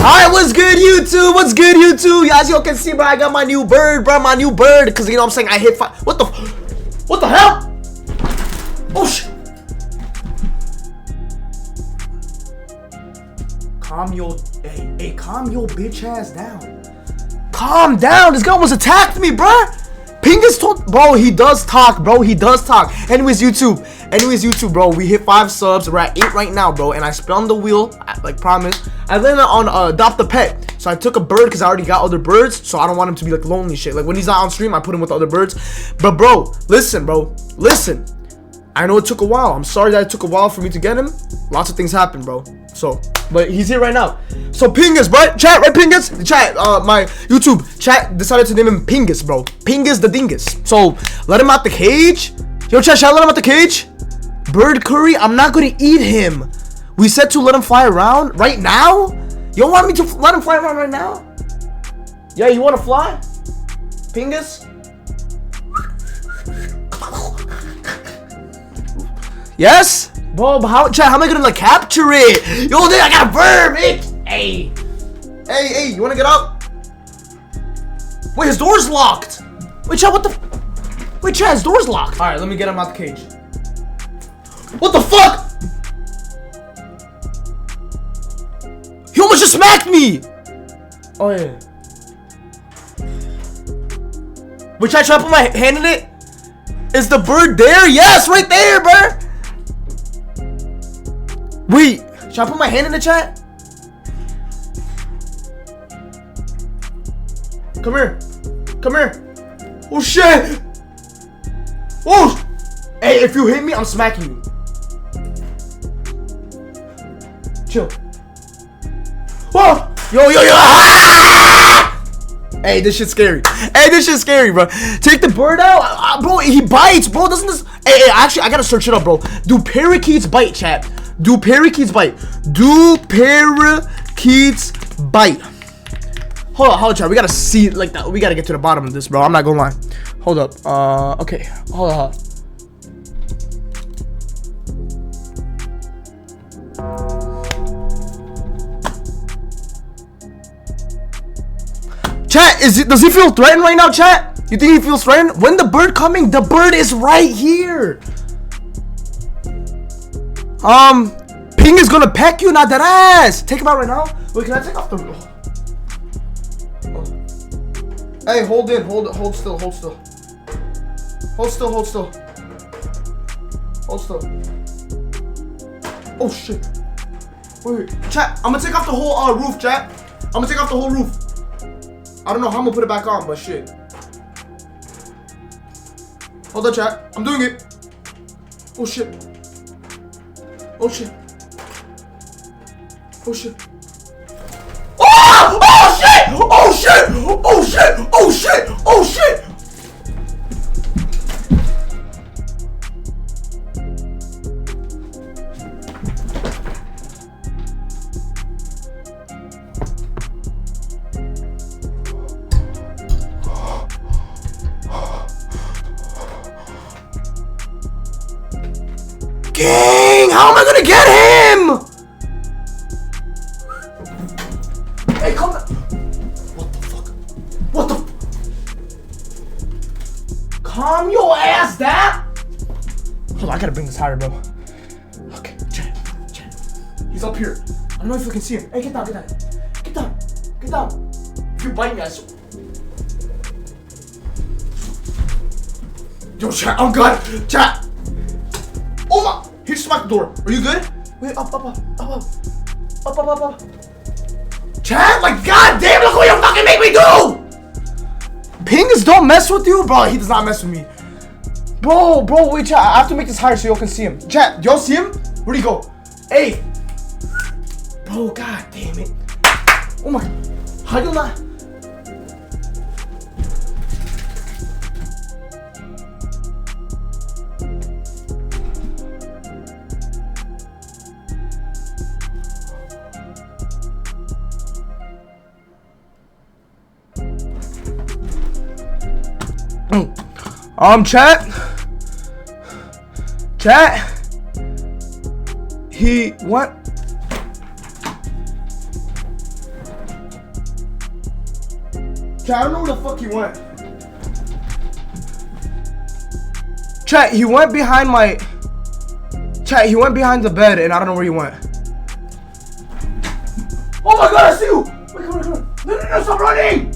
Alright, what's good, YouTube? What's good, YouTube? As y'all can see, bro, I got my new bird, bro. My new bird. Because, you know what I'm saying? I hit 5. What the hell? Oh, shit. Calm your... Hey, calm your bitch ass down. Calm down. This guy almost attacked me, bro. Pingus told... Bro, he does talk, bro. He does talk. Anyways, YouTube, bro. We hit 5 subs. We're at 8 right now, bro. And I spun the wheel, like promised. I landed on adopt a pet. So I took a bird because I already got other birds. So I don't want him to be like lonely shit. Like when he's not on stream, I put him with other birds. But bro, listen, bro. Listen. I know it took a while. I'm sorry that it took a while for me to get him. Lots of things happened, bro. So, but he's here right now. So Pingus, bro. Chat, right, Pingus? The chat, my YouTube chat decided to name him Pingus, bro. Pingus the Dingus. So let him out the cage. Yo, chat, shall I let him out the cage? Bird curry, I'm not gonna eat him. We said to let him fly around right now? You don't want me to let him fly around right now? Yeah, you want to fly? Pingus? Yes? Bro, but how am I gonna like capture it? Yo, dude, I got a bird, bitch. Hey, you wanna get up? Wait, his door's locked. Wait, chat, what the? Wait, chat, his door's locked. Alright, let me get him out the cage. What the fuck? He almost just smacked me! Oh, yeah. Wait, should I put my hand in it? Is the bird there? Yes, right there, bro! Wait, should I put my hand in the chat? Come here. Come here. Oh, shit! Oh! Hey, if you hit me, I'm smacking you. Chill. Whoa! Yo! Ah! Hey, this shit's scary. Bro. Take the bird out, bro. He bites, bro. Doesn't this? Hey, actually, I gotta search it up, bro. Do parakeets bite, chat? Do parakeets bite? Hold on, chat. We gotta see like that. We gotta get to the bottom of this, bro. I'm not gonna lie. Hold up. Okay. Hold on. Chat, does he feel threatened right now, chat? You think he feels threatened? When the bird coming? The bird is right here. Ping is gonna peck you, not that ass. Take him out right now. Wait, can I take off the... Hey, hold still. Oh, shit. Wait. Chat, I'm gonna take off the whole roof, chat. I'm gonna take off the whole roof. I don't know how I'm gonna put it back on, but shit. Hold on, chat. I'm doing it. Oh shit. Oh shit. Oh shit. Oh! Oh shit! Oh shit! Oh shit! Oh shit! Oh shit! Gang! How am I gonna get him? Hey, come on. What the fuck? What the? Calm your ass down. Hold on, I gotta bring this higher, bro. Okay, chat. He's up here. I don't know if you can see him. Hey, get down. If you bite me, I swear. Yo, chat, I'm good. Chat. Oh my! He smacked the door. Are you good? Wait, up. Chat, like, god damn, look what you fucking make me do! Pingus don't mess with you? Bro, he does not mess with me. Bro, wait, chat, I have to make this higher so y'all can see him. Chat, y'all see him? Where'd he go? Hey! Bro, god damn it. Oh my, how you not? Chat. He what? Chat, I don't know where the fuck he went. Chat, he went behind my... Chat, he went behind the bed and I don't know where he went. Oh my god, I see you! Wait, come on. No, stop running!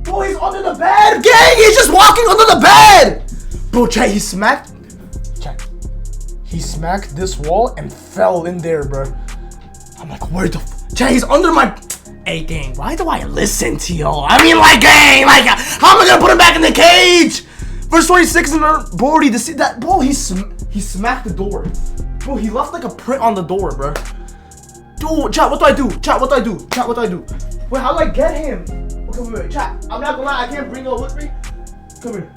Bro, he's under the bed! Gang, he's just walking under the bed! Bro, chat, he smacked this wall and fell in there, bro. I'm like, where the chat, he's under my... Hey, gang, why do I listen to y'all? I mean, like, gang, like, how am I gonna put him back in the cage? Verse 26, and bro, to see that, bro, he smacked the door. Bro, he left like a print on the door, bro. Dude, chat, what do I do? Wait, how do I get him? Okay, wait, chat, I'm not gonna lie, I can't bring him with me. Come here.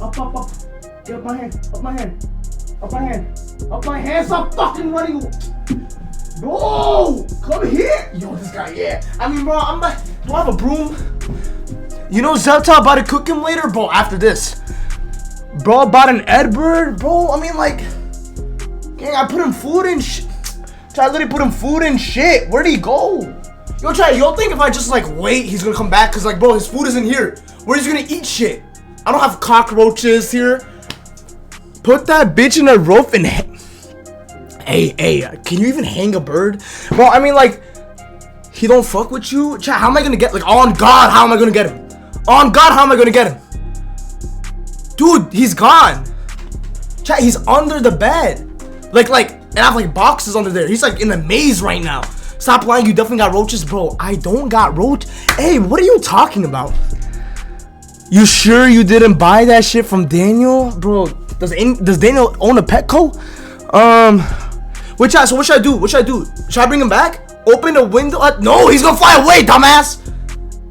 Up. Get up my hand. Stop fucking running. Bro, come here. Yo, this guy, yeah. I mean, bro, I'm like, do I have a broom? You know Zeptile about to cook him later? Bro, after this. Bro, bought an Edward, bro. I mean, like, gang, I put him food and shit. I literally put him food and shit. Where'd he go? Yo, chat, y'all think if I just, like, wait, he's gonna come back? Cause, like, bro, his food isn't here. Where's he gonna eat shit? I don't have cockroaches here. Put that bitch in a rope and... Hey, can you even hang a bird? Bro, I mean, like, he don't fuck with you? Chat, how am I gonna get, like, on God, how am I gonna get him? On God, how am I gonna get him? Dude, he's gone. Chat, he's under the bed. Like, and I have, like, boxes under there. He's, like, in a maze right now. Stop lying, you definitely got roaches. Bro, I don't got roach. Hey, what are you talking about? You sure you didn't buy that shit from Daniel? Bro, does Daniel own a Petco? Wait, chat, so what should I do? Should I bring him back? Open the window? No, he's gonna fly away, dumbass.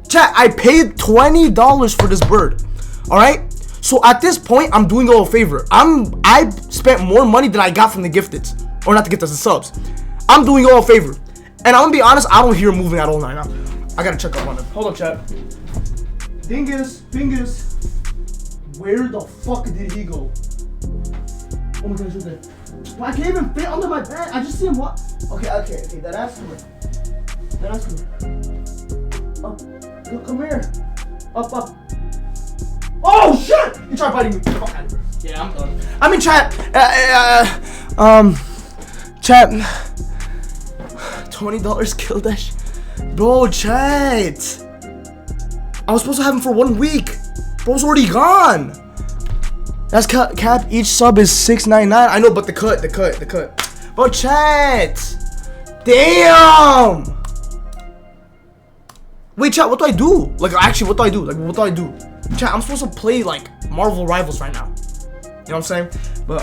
Chat, I paid $20 for this bird. Alright? So at this point, I'm doing you all a favor. I spent more money than I got from the gifted. Or not the gifted, the subs. I'm doing you all a favor. And I'm gonna be honest, I don't hear him moving at all right now. I gotta check up on him. Hold up, chat. Dingus. Where the fuck did he go? Oh my god, he's right there. But I can't even fit under my bed. I just see him what? Okay. That ass come here. Up. Come here. Up. Oh shit! You tried biting me. Fuck out of here. Yeah, I'm done. I'm in chat. Chat. $20 killed that shit. Bro, chat. I was supposed to have him for 1 week. Bro's already gone. That's cap. Each sub is $6.99. I know, but the cut. Bro, chat. Damn. Wait, chat. What do I do? Like, actually, what do I do? Chat, I'm supposed to play like Marvel Rivals right now. You know what I'm saying? But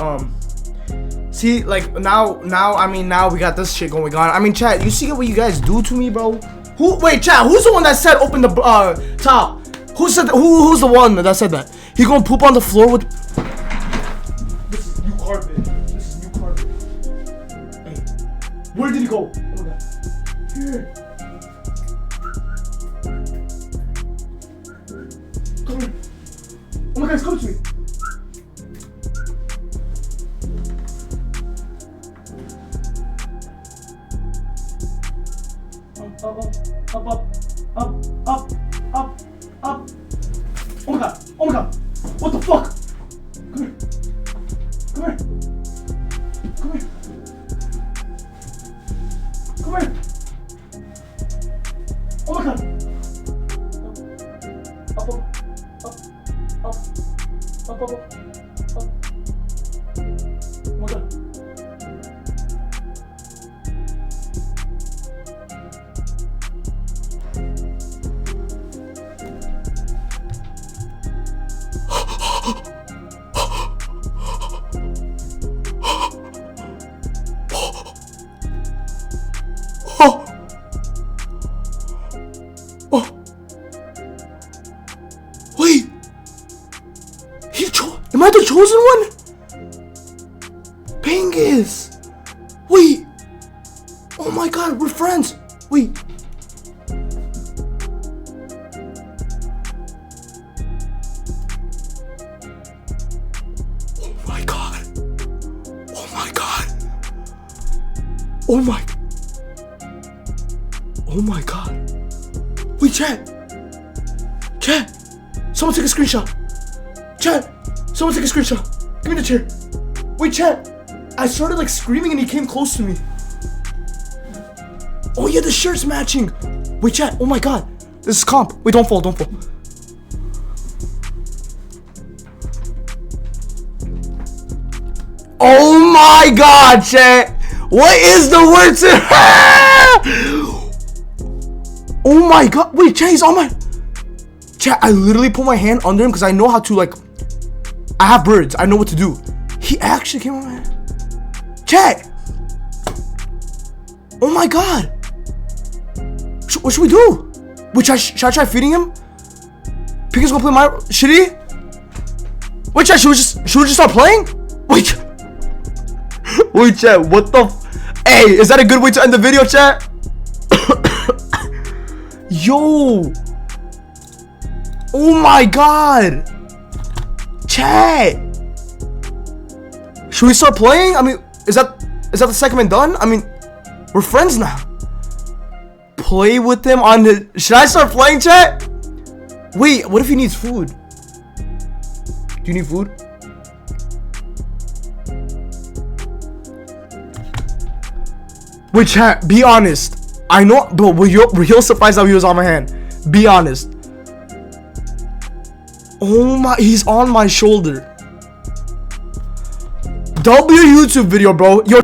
see, like now we got this shit going on. I mean, chat, you see what you guys do to me, bro? Wait, chat, who's the one that said open the top? Who's the one that said that? He gonna poop on the floor with... This is new carpet. Hey, where did he go? Oh my god. Here. Come here. Oh my god, come to me. Up. Oh my god. What the fuck? Come here. Oh my god. Up. Oh my god. Wait! Am I the chosen one? Pingus! Wait! Oh my god, we're friends! Wait! Oh my god! Oh my god! Wait, chat! Chat, someone take a screenshot. Chat, someone take a screenshot. Give me the chair. Wait, chat. I started like screaming and he came close to me. Oh yeah, the shirt's matching. Wait, chat. Oh my god. This is comp. Wait, don't fall, don't fall. Oh my god, chat. What is the word to Oh my god. Wait, chat, he's on my... Chat, I literally put my hand under him because I know how to, like... I have birds. I know what to do. He actually came on my hand. Chat. Oh my god. What should we do? Wait, should I try feeding him? Pink is gonna play my... Should he? Wait, chat, should we just start playing? Wait. Wait, chat, what the Hey, is that a good way to end the video, chat? Yo. Oh my god. Chat. Should we start playing? I mean, is that the segment done? I mean, we're friends now. Play with him on the... Should I start playing, chat? Wait, what if he needs food? Do you need food? Wait, chat, be honest. I know, but were you surprised that he was on my hand? Be honest. Oh my, he's on my shoulder. W YouTube video, bro. Yo.